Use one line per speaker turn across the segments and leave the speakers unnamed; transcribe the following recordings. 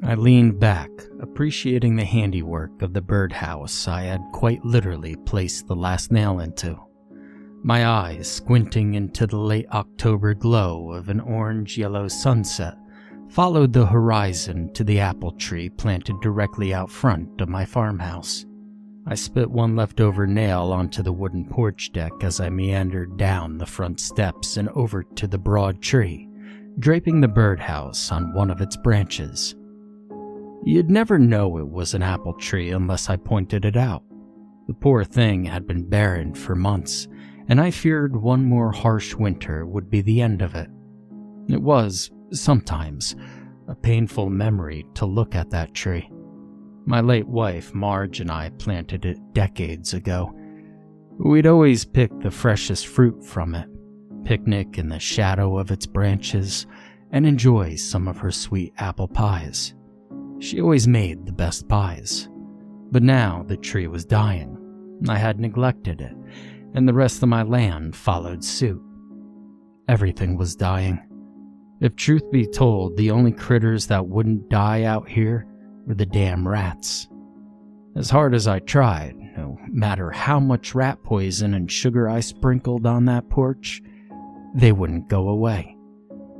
I leaned back, appreciating the handiwork of the birdhouse I had quite literally placed the last nail into. My eyes squinting into the late October glow of an orange-yellow sunset followed the horizon to the apple tree planted directly out front of my farmhouse. I spit one leftover nail onto the wooden porch deck as I meandered down the front steps and over to the broad tree, draping the birdhouse on one of its branches. You'd never know it was an apple tree unless I pointed it out. The poor thing had been barren for months, and I feared one more harsh winter would be the end of it. It was, sometimes, a painful memory to look at that tree. My late wife, Marge, and I planted it decades ago. We'd always pick the freshest fruit from it, picnic in the shadow of its branches, and enjoy some of her sweet apple pies. She always made the best pies. But now the tree was dying. I had neglected it, and the rest of my land followed suit. Everything was dying. If truth be told, the only critters that wouldn't die out here were the damn rats. As hard as I tried, no matter how much rat poison and sugar I sprinkled on that porch, they wouldn't go away,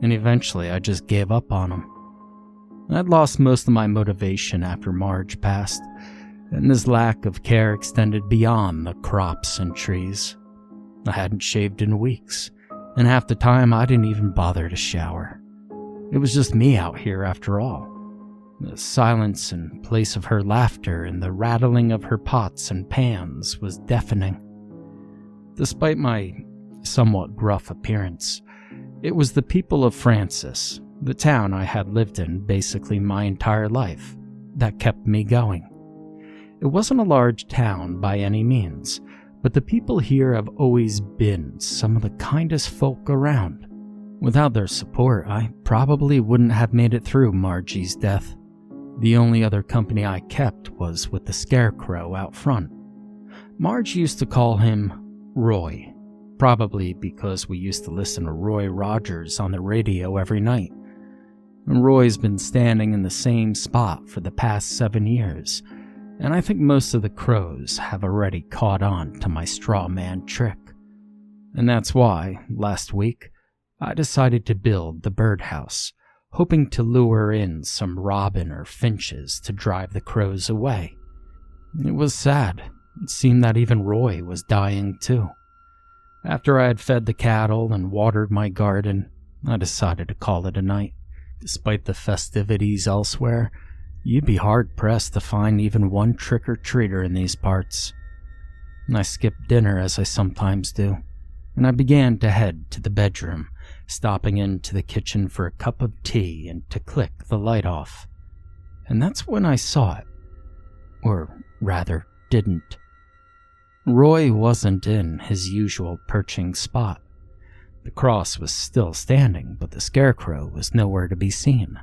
and eventually I just gave up on them. I'd lost most of my motivation after Marge passed, and this lack of care extended beyond the crops and trees. I hadn't shaved in weeks, and half the time I didn't even bother to shower. It was just me out here after all. The silence in place of her laughter and the rattling of her pots and pans was deafening. Despite my somewhat gruff appearance, it was the people of Francis, the town I had lived in basically my entire life, that kept me going. It wasn't a large town by any means, but the people here have always been some of the kindest folk around. Without their support, I probably wouldn't have made it through Margie's death. The only other company I kept was with the scarecrow out front. Marge used to call him Roy, probably because we used to listen to Roy Rogers on the radio every night. And Roy's been standing in the same spot for the past 7 years, and I think most of the crows have already caught on to my straw man trick. And that's why, last week, I decided to build the birdhouse, hoping to lure in some robin or finches to drive the crows away. It was sad. It seemed that even Roy was dying too. After I had fed the cattle and watered my garden, I decided to call it a night. Despite the festivities elsewhere, you'd be hard-pressed to find even one trick-or-treater in these parts. I skipped dinner as I sometimes do, and I began to head to the bedroom, stopping into the kitchen for a cup of tea and to click the light off. And that's when I saw it. Or rather, didn't. Roy wasn't in his usual perching spot. The cross was still standing, but the scarecrow was nowhere to be seen.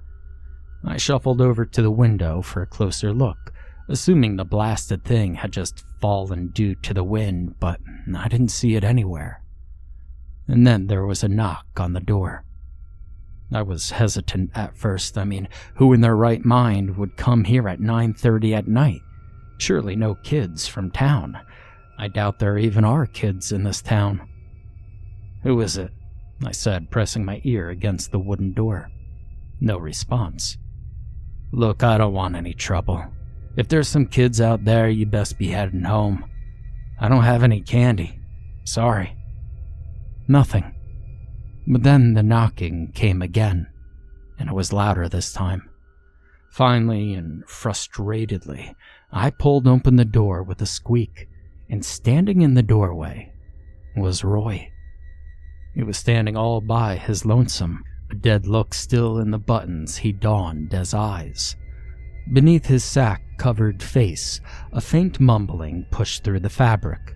I shuffled over to the window for a closer look, assuming the blasted thing had just fallen due to the wind, but I didn't see it anywhere. And then there was a knock on the door. I was hesitant at first. Who in their right mind would come here at 9:30 at night? Surely no kids from town. I doubt there even are kids in this town. "Who is it?" I said, pressing my ear against the wooden door. No response. "Look, I don't want any trouble. If there's some kids out there, you best be heading home. I don't have any candy. Sorry." Nothing. But then the knocking came again, and it was louder this time. Finally and frustratedly, I pulled open the door with a squeak, and standing in the doorway was Roy. He was standing all by his lonesome, a dead look still in the buttons he donned as eyes. Beneath his sack-covered face, a faint mumbling pushed through the fabric.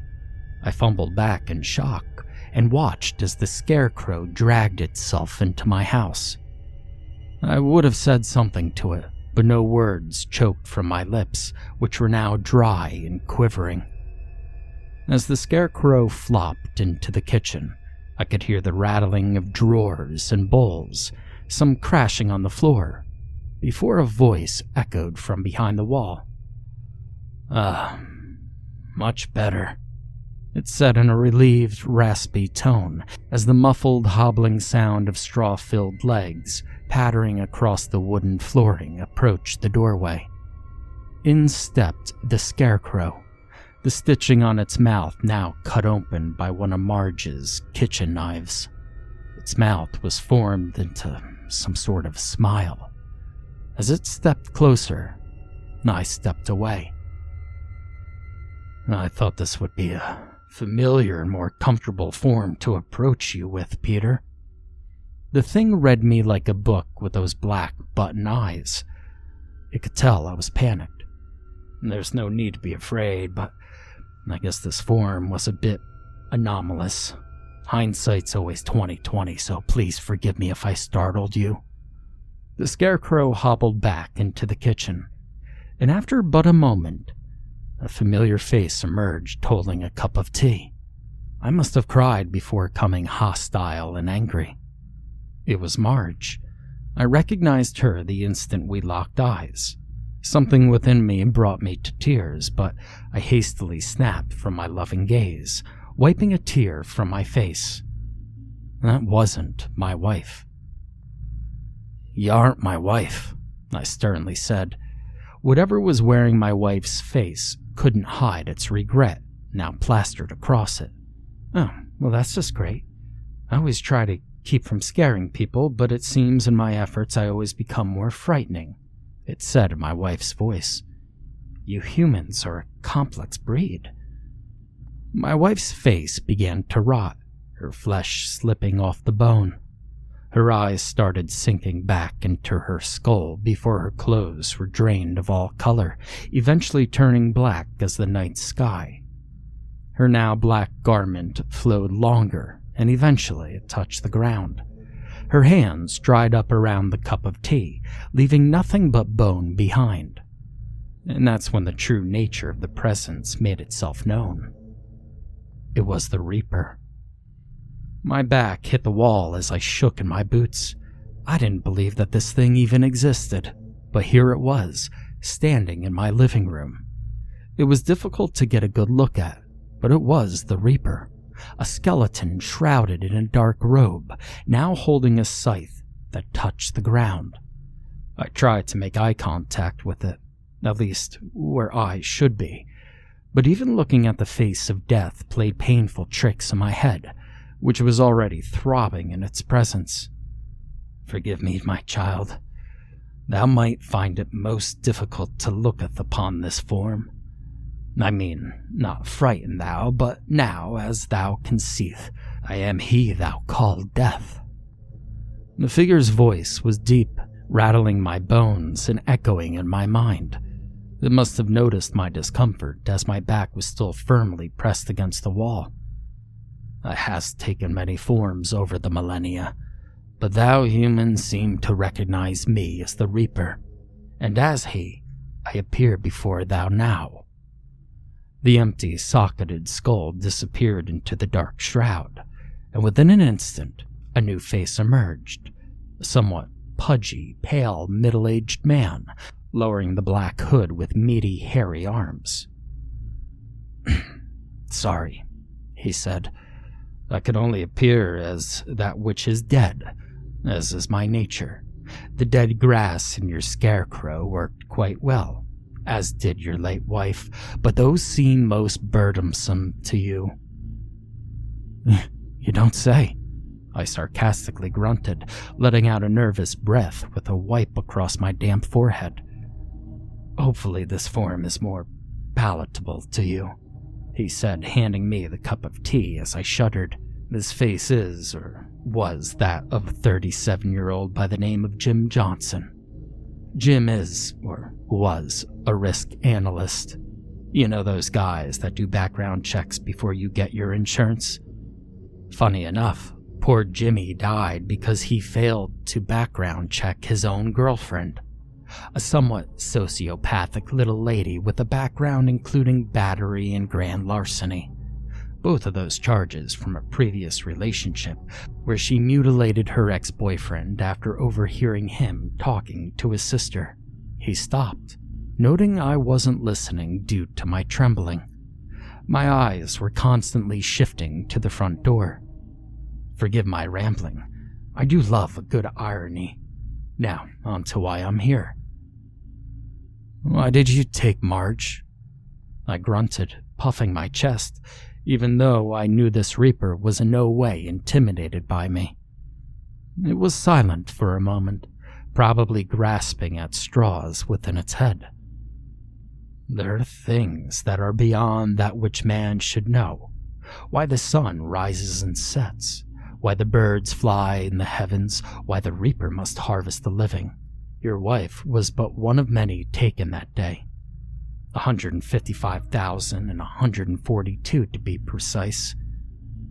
I fumbled back in shock and watched as the scarecrow dragged itself into my house. I would have said something to it, but no words choked from my lips, which were now dry and quivering. As the scarecrow flopped into the kitchen, I could hear the rattling of drawers and bowls, some crashing on the floor. before a voice echoed from behind the wall. Much better," it said in a relieved, raspy tone, as the muffled, hobbling sound of straw-filled legs pattering across the wooden flooring approached the doorway. In stepped the scarecrow, the stitching on its mouth now cut open by one of Marge's kitchen knives. Its mouth was formed into some sort of smile. As it stepped closer, I stepped away. "I thought this would be a familiar and more comfortable form to approach you with, Peter." The thing read me like a book with those black button eyes. It could tell I was panicked. There's no need to be afraid, but I guess this form was a bit anomalous. Hindsight's always 20/20, so please forgive me if I startled you. The scarecrow hobbled back into the kitchen, and after but a moment, a familiar face emerged holding a cup of tea. I must have cried before becoming hostile and angry. It was Marge. I recognized her the instant we locked eyes. Something within me brought me to tears, but I hastily snapped from my loving gaze, wiping a tear from my face. That wasn't my wife. "You aren't my wife," I sternly said. Whatever was wearing my wife's face couldn't hide its regret, now plastered across it. "Oh, well, that's just great. I always try to keep from scaring people, but it seems in my efforts I always become more frightening," it said in my wife's voice. "You humans are a complex breed." My wife's face began to rot, her flesh slipping off the bone. Her eyes started sinking back into her skull before her clothes were drained of all color, eventually turning black as the night sky. Her now black garment flowed longer, and eventually it touched the ground. Her hands dried up around the cup of tea, leaving nothing but bone behind. And that's when the true nature of the presence made itself known. It was the Reaper. My back hit the wall as I shook in my boots. I didn't believe that this thing even existed, but here it was, standing in my living room. It was difficult to get a good look at, but it was the Reaper, a skeleton shrouded in a dark robe, now holding a scythe that touched the ground. I tried to make eye contact with it, at least where eyes should be, but even looking at the face of death played painful tricks in my head, which was already throbbing in its presence. "Forgive me, my child. Thou might find it most difficult to looketh upon this form. I mean, not frighten thou, but now, as thou conceiveth, I am he thou called Death." The figure's voice was deep, rattling my bones and echoing in my mind. It must have noticed my discomfort, as my back was still firmly pressed against the wall. "It has taken many forms over the millennia, but thou humans seem to recognize me as the Reaper, and as he, I appear before thou now." The empty, socketed skull disappeared into the dark shroud, and within an instant, a new face emerged, a somewhat pudgy, pale, middle-aged man, lowering the black hood with meaty, hairy arms. "Sorry," he said. "I could only appear as that which is dead, as is my nature. The dead grass in your scarecrow worked quite well, as did your late wife, but those seem most burdensome to you." "You don't say," I sarcastically grunted, letting out a nervous breath with a wipe across my damp forehead. "Hopefully this form is more palatable to you," he said, handing me the cup of tea as I shuddered. This face is, or was, that of a 37-year-old by the name of Jim Johnson. Jim is, or was, a risk analyst. You know those guys that do background checks before you get your insurance? Funny enough, poor Jimmy died because he failed to background check his own girlfriend. A somewhat sociopathic little lady with a background including battery and grand larceny. Both of those charges from a previous relationship where she mutilated her ex-boyfriend after overhearing him talking to his sister. He stopped, noting I wasn't listening due to my trembling. My eyes were constantly shifting to the front door. Forgive my rambling. I do love a good irony. Now, on to why I'm here. Why did you take Marge? I grunted, puffing my chest, even though I knew this Reaper was in no way intimidated by me. It was silent for a moment, probably grasping at straws within its head. There are things that are beyond that which man should know. Why the sun rises and sets, why the birds fly in the heavens, why the Reaper must harvest the living. Your wife was but one of many taken that day. 155,142 to be precise.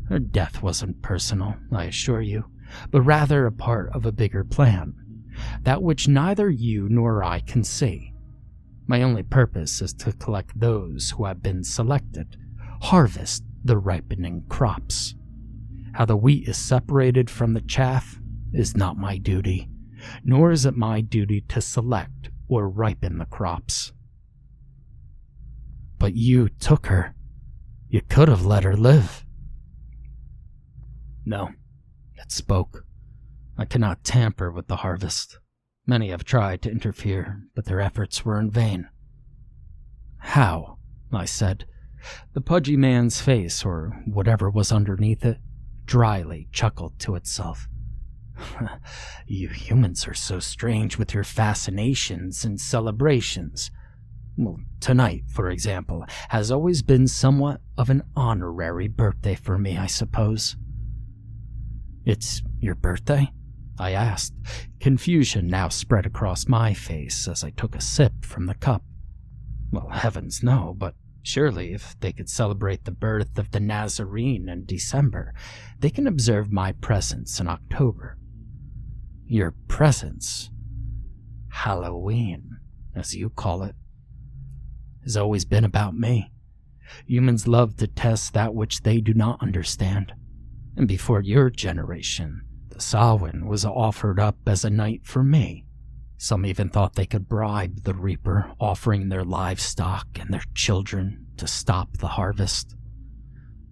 Her death wasn't personal, I assure you, but rather a part of a bigger plan, that which neither you nor I can see. My only purpose is to collect those who have been selected, harvest the ripening crops. How the wheat is separated from the chaff is not my duty, nor is it my duty to select or ripen the crops. But you took her. You could have let her live. No, it spoke. I cannot tamper with the harvest. Many have tried to interfere, but their efforts were in vain. How? I said. The pudgy man's face, or whatever was underneath it, dryly chuckled to itself. You humans are so strange with your fascinations and celebrations. Well, tonight, for example, has always been somewhat of an honorary birthday for me, I suppose. It's your birthday? I asked. Confusion now spread across my face as I took a sip from the cup. Well, heavens no, but surely if they could celebrate the birth of the Nazarene in December, they can observe my presence in October. Your presence? Halloween, as you call it, has always been about me. Humans love to test that which they do not understand. And before your generation, the Samhain was offered up as a night for me. Some even thought they could bribe the Reaper, offering their livestock and their children to stop the harvest.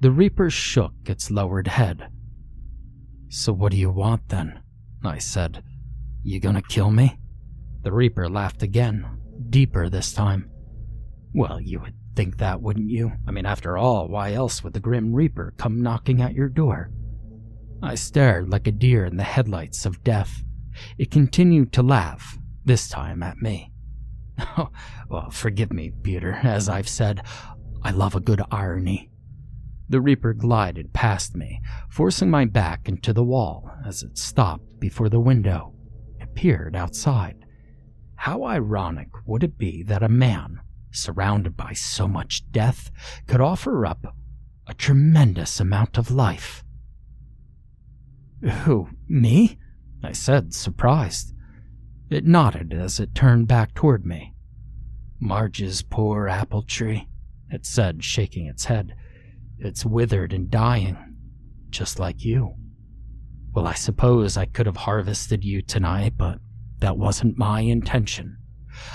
The Reaper shook its lowered head. So what do you want then? I said. You gonna kill me? The Reaper laughed again, deeper this time. Well, you would think that, wouldn't you? I mean, after all, why else would the Grim Reaper come knocking at your door? I stared like a deer in the headlights of death. It continued to laugh, this time at me. Oh, well, forgive me, Peter. As I've said, I love a good irony. The Reaper glided past me, forcing my back into the wall as it stopped before the window. It peered outside. How ironic would it be that a man, surrounded by so much death, could offer up a tremendous amount of life? Who, me? I said, surprised. It nodded as it turned back toward me. Marge's poor apple tree, it said, shaking its head. It's withered and dying, just like you. Well, I suppose I could have harvested you tonight, but that wasn't my intention.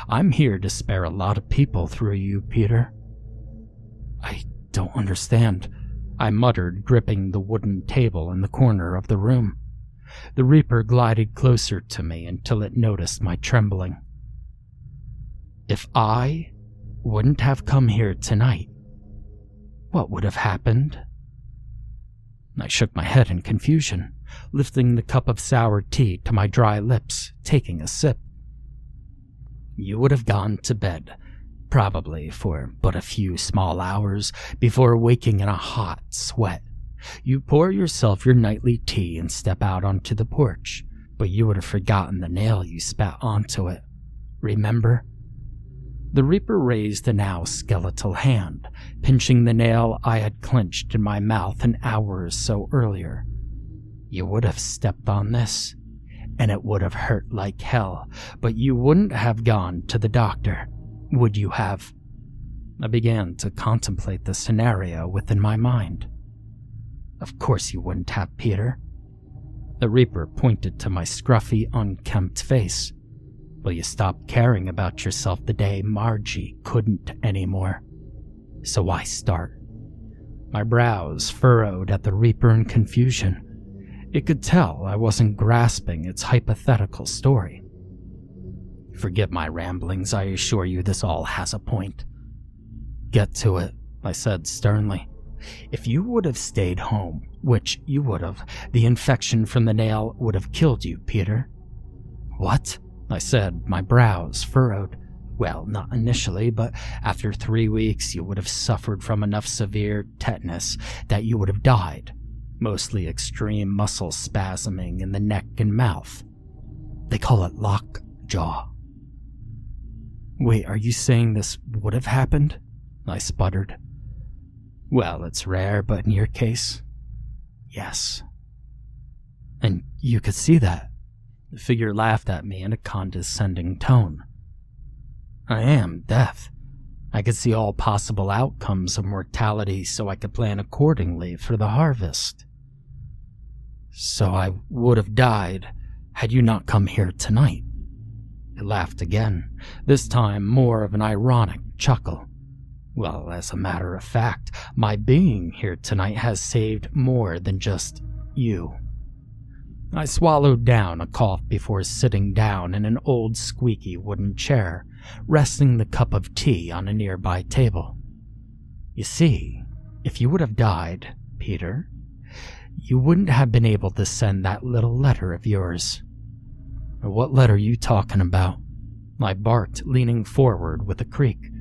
I'm here to spare a lot of people through you, Peter. I don't understand, I muttered, gripping the wooden table in the corner of the room. The Reaper glided closer to me until it noticed my trembling. If I wouldn't have come here tonight, what would have happened? I shook my head in confusion, lifting the cup of sour tea to my dry lips, taking a sip. You would have gone to bed, probably for but a few small hours, before waking in a hot sweat. You pour yourself your nightly tea and step out onto the porch, but you would have forgotten the nail you spat onto it. Remember? The Reaper raised a now skeletal hand, pinching the nail I had clenched in my mouth an hour or so earlier. You would have stepped on this, and it would have hurt like hell, but you wouldn't have gone to the doctor, would you have? I began to contemplate the scenario within my mind. Of course you wouldn't have, Peter." The Reaper pointed to my scruffy, unkempt face. "Well, you stopped caring about yourself the day Margie couldn't anymore. So why start?" My brows furrowed at the Reaper in confusion. It could tell I wasn't grasping its hypothetical story. "Forget my ramblings, I assure you this all has a point." "Get to it," I said sternly. "If you would have stayed home, which you would have, the infection from the nail would have killed you, Peter." "What?" I said, my brows furrowed. "Well, not initially, but after 3 weeks you would have suffered from enough severe tetanus that you would have died. Mostly extreme muscle spasming in the neck and mouth. They call it lockjaw." "Wait, are you saying this would have happened?" I sputtered. "Well, it's rare, but in your case, yes." "And you could see that?" The figure laughed at me in a condescending tone. "I am death. I could see all possible outcomes of mortality so I could plan accordingly for the harvest." "So I would have died had you not come here tonight?" It laughed again, this time more of an ironic chuckle. "Well, as a matter of fact, my being here tonight has saved more than just you." I swallowed down a cough before sitting down in an old squeaky wooden chair, resting the cup of tea on a nearby table. "You see, if you would have died, Peter, you wouldn't have been able to send that little letter of yours." "What letter are you talking about?" I barked, leaning forward with a creak.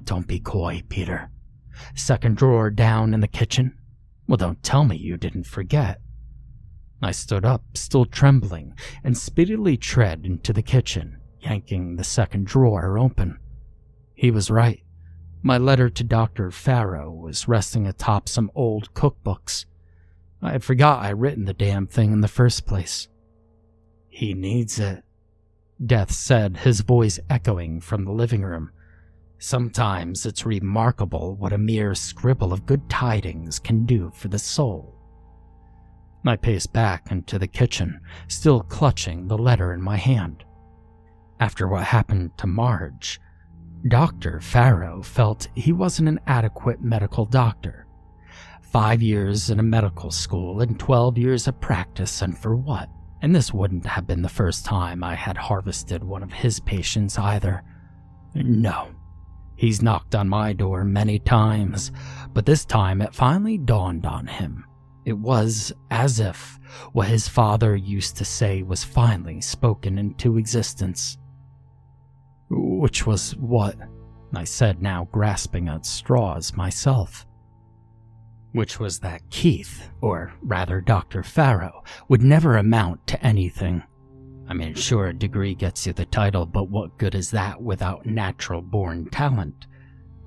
Don't be coy, Peter. Second drawer down in the kitchen? Well, don't tell me you didn't forget." I stood up, still trembling, and speedily tread into the kitchen, yanking the second drawer open. He was right. My letter to Dr. Farrow was resting atop some old cookbooks. I had forgot I'd written the damn thing in the first place. "He needs it," Death said, his voice echoing from the living room. "Sometimes it's remarkable what a mere scribble of good tidings can do for the soul." I paced back into the kitchen, still clutching the letter in my hand. After what happened to Marge, Dr. Farrow felt he wasn't an adequate medical doctor. 5 years in a medical school and 12 years of practice, and for what? And this wouldn't have been the first time I had harvested one of his patients either. No. He's knocked on my door many times, but this time it finally dawned on him. It was as if what his father used to say was finally spoken into existence. "Which was what?" I said, now grasping at straws myself. "Which was that Keith, or rather Dr. Farrow, would never amount to anything. I mean, sure, a degree gets you the title, but what good is that without natural-born talent?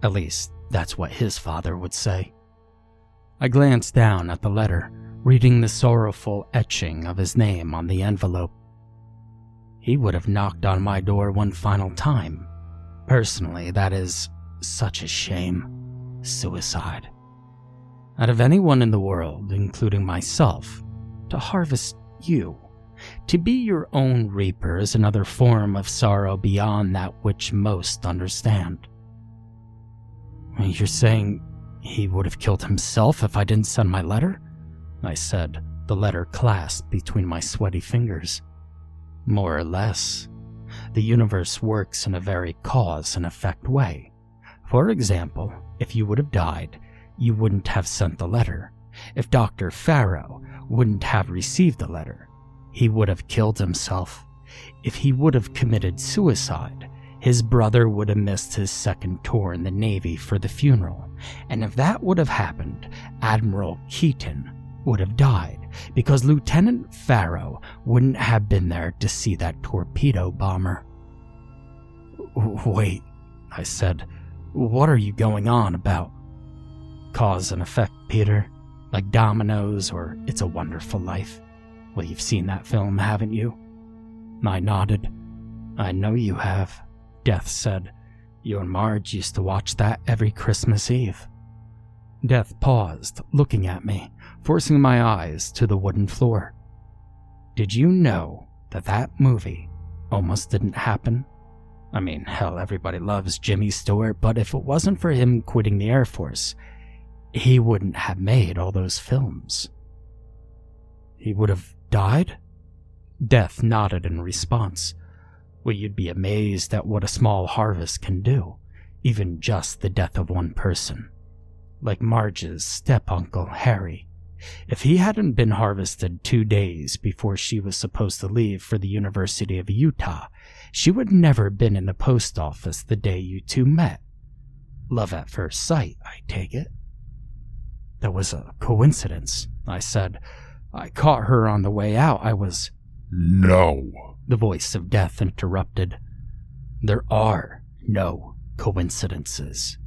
At least, that's what his father would say." I glanced down at the letter, reading the sorrowful etching of his name on the envelope. He would have knocked on my door one final time. Personally, that is such a shame. Suicide. Out of anyone in the world, including myself, to harvest you, to be your own reaper, is another form of sorrow beyond that which most understand. "You're saying he would have killed himself if I didn't send my letter?" I said, the letter clasped between my sweaty fingers. "More or less. The universe works in a very cause and effect way. For example, if you would have died, you wouldn't have sent the letter. If Dr. Farrow wouldn't have received the letter, he would have killed himself. If he would have committed suicide, his brother would have missed his second tour in the Navy for the funeral. And if that would have happened, Admiral Keaton would have died because Lieutenant Farrow wouldn't have been there to see that torpedo bomber." "Wait," I said, "what are you going on about?" "Cause and effect, Peter. Like dominoes or It's a Wonderful Life. Well, you've seen that film, haven't you?" I nodded. "I know you have," Death said. "You and Marge used to watch that every Christmas Eve." Death paused, looking at me, forcing my eyes to the wooden floor. Did you know that movie almost didn't happen? I mean, hell, everybody loves Jimmy Stewart, but if it wasn't for him quitting the Air Force, he wouldn't have made all those films. He would have died? Death nodded in response. Well, you'd be amazed at what a small harvest can do, even just the death of one person. Like Marge's step-uncle, Harry. If he hadn't been harvested 2 days before she was supposed to leave for the University of Utah, she would never been in the post office the day you two met. Love at first sight, I take it. That was a coincidence, I said. I caught her on the way out. I was...
No,
the voice of death interrupted. There are no coincidences.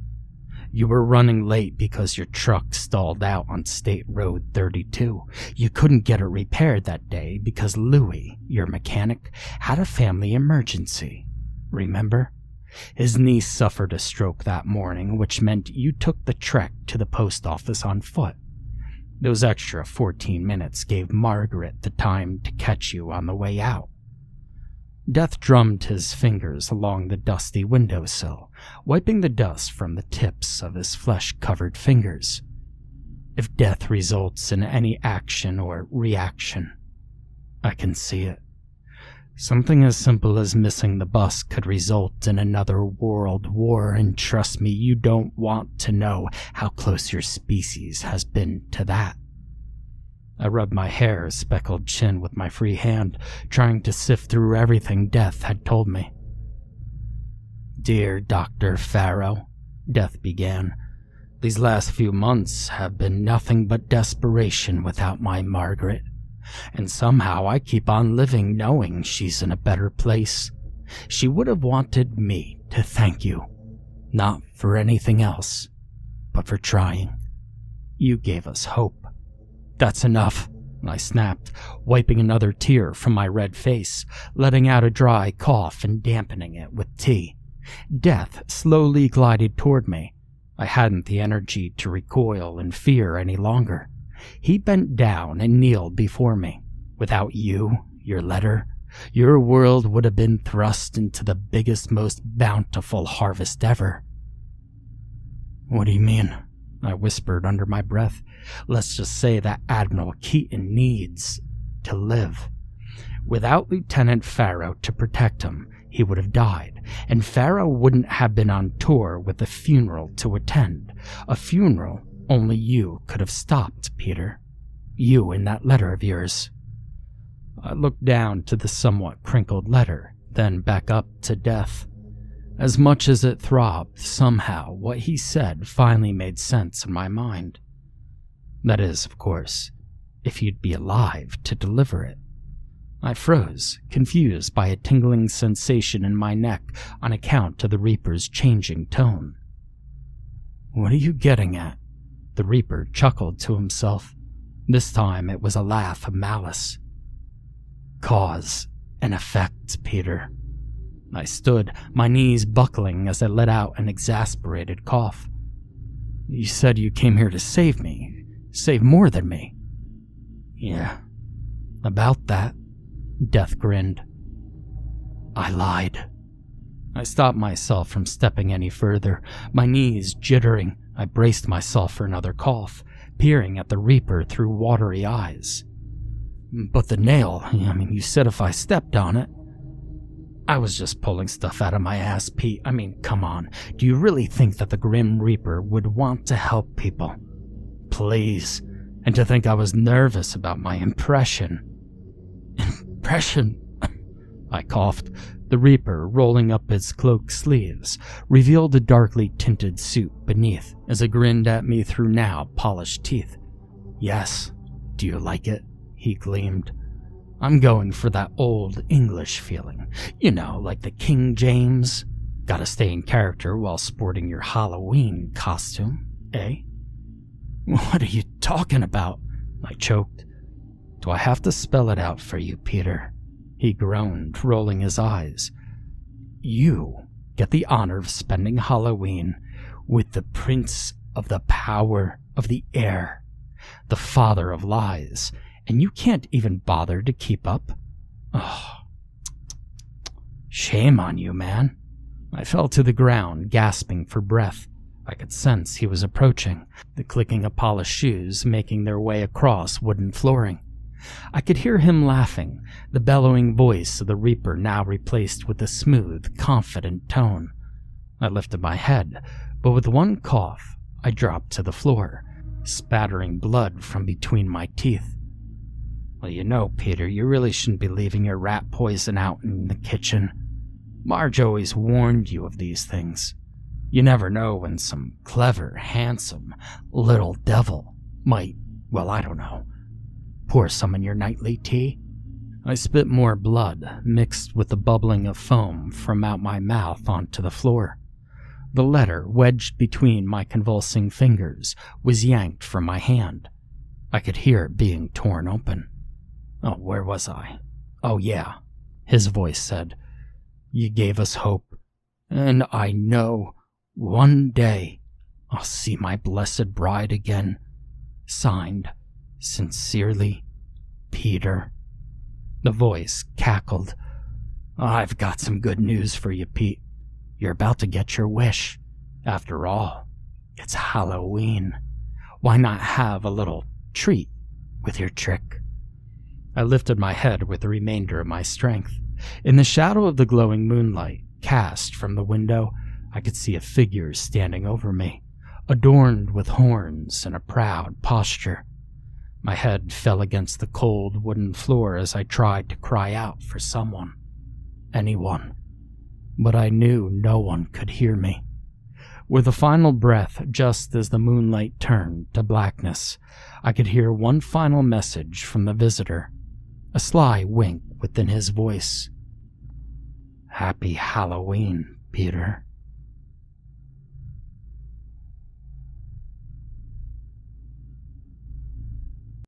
You were running late because your truck stalled out on State Road 32. You couldn't get it repaired that day because Louis, your mechanic, had a family emergency. Remember? His niece suffered a stroke that morning, which meant you took the trek to the post office on foot. Those extra 14 minutes gave Margaret the time to catch you on the way out. Death drummed his fingers along the dusty windowsill, wiping the dust from the tips of his flesh-covered fingers. If death results in any action or reaction, I can see it. Something as simple as missing the bus could result in another world war, and trust me, you don't want to know how close your species has been to that. I rubbed my hair-speckled chin with my free hand, trying to sift through everything Death had told me. Dear Dr. Farrow, Death began, these last few months have been nothing but desperation without my Margaret. And somehow I keep on living knowing she's in a better place. She would have wanted me to thank you, not for anything else, but for trying. You gave us hope. That's enough, I snapped, wiping another tear from my red face, letting out a dry cough and dampening it with tea. Death slowly glided toward me. I hadn't the energy to recoil in fear any longer. He bent down and kneeled before me. Without you, your letter, your world would have been thrust into the biggest, most bountiful harvest ever. What do you mean? I whispered under my breath. Let's just say that Admiral Keaton needs to live. Without Lieutenant Farrow to protect him, he would have died, and Farrow wouldn't have been on tour with a funeral to attend. A funeral only you could have stopped, Peter. You in that letter of yours. I looked down to the somewhat crinkled letter, then back up to Death. As much as it throbbed, somehow what he said finally made sense in my mind. That is, of course, if you'd be alive to deliver it. I froze, confused by a tingling sensation in my neck on account of the Reaper's changing tone. What are you getting at? The Reaper chuckled to himself. This time it was a laugh of malice. Cause and effect, Peter. I stood, my knees buckling as I let out an exasperated cough. You said you came here to save me. Save more than me. Yeah, about that. Death grinned. I lied. I stopped myself from stepping any further, my knees jittering. I braced myself for another cough, peering at the Reaper through watery eyes. But the nail, you said if I stepped on it. I was just pulling stuff out of my ass, Pete. Come on. Do you really think that the Grim Reaper would want to help people? Please. And to think I was nervous about my impression. Impression? I coughed. The Reaper, rolling up his cloak sleeves, revealed a darkly tinted suit beneath as he grinned at me through now polished teeth. Yes. Do you like it? He gleamed. I'm going for that old English feeling. Like the King James. Gotta stay in character while sporting your Halloween costume, eh? What are you talking about? I choked. Do I have to spell it out for you, Peter? He groaned, rolling his eyes. You get the honor of spending Halloween with the Prince of the Power of the Air. the father of lies, and you can't even bother to keep up? Oh, shame on you, man. I fell to the ground, gasping for breath. I could sense he was approaching, the clicking of polished shoes making their way across wooden flooring. I could hear him laughing, the bellowing voice of the Reaper now replaced with a smooth, confident tone. I lifted my head, but with one cough, I dropped to the floor, spattering blood from between my teeth. Well, you know, Peter, you really shouldn't be leaving your rat poison out in the kitchen. Marge always warned you of these things. You never know when some clever, handsome, little devil might, well, I don't know, pour some in your nightly tea. I spit more blood, mixed with the bubbling of foam from out my mouth onto the floor. The letter, wedged between my convulsing fingers, was yanked from my hand. I could hear it being torn open. Oh, where was I? Oh, yeah, his voice said. You gave us hope, and I know one day I'll see my blessed bride again. Signed, sincerely, Peter. The voice cackled. I've got some good news for you, Pete. You're about to get your wish. After all, it's Halloween. Why not have a little treat with your trick? I lifted my head with the remainder of my strength. In the shadow of the glowing moonlight cast from the window, I could see a figure standing over me, adorned with horns and a proud posture. My head fell against the cold wooden floor as I tried to cry out for someone, anyone, but I knew no one could hear me. With a final breath, just as the moonlight turned to blackness, I could hear one final message from the visitor, a sly wink within his voice. Happy Halloween, Peter.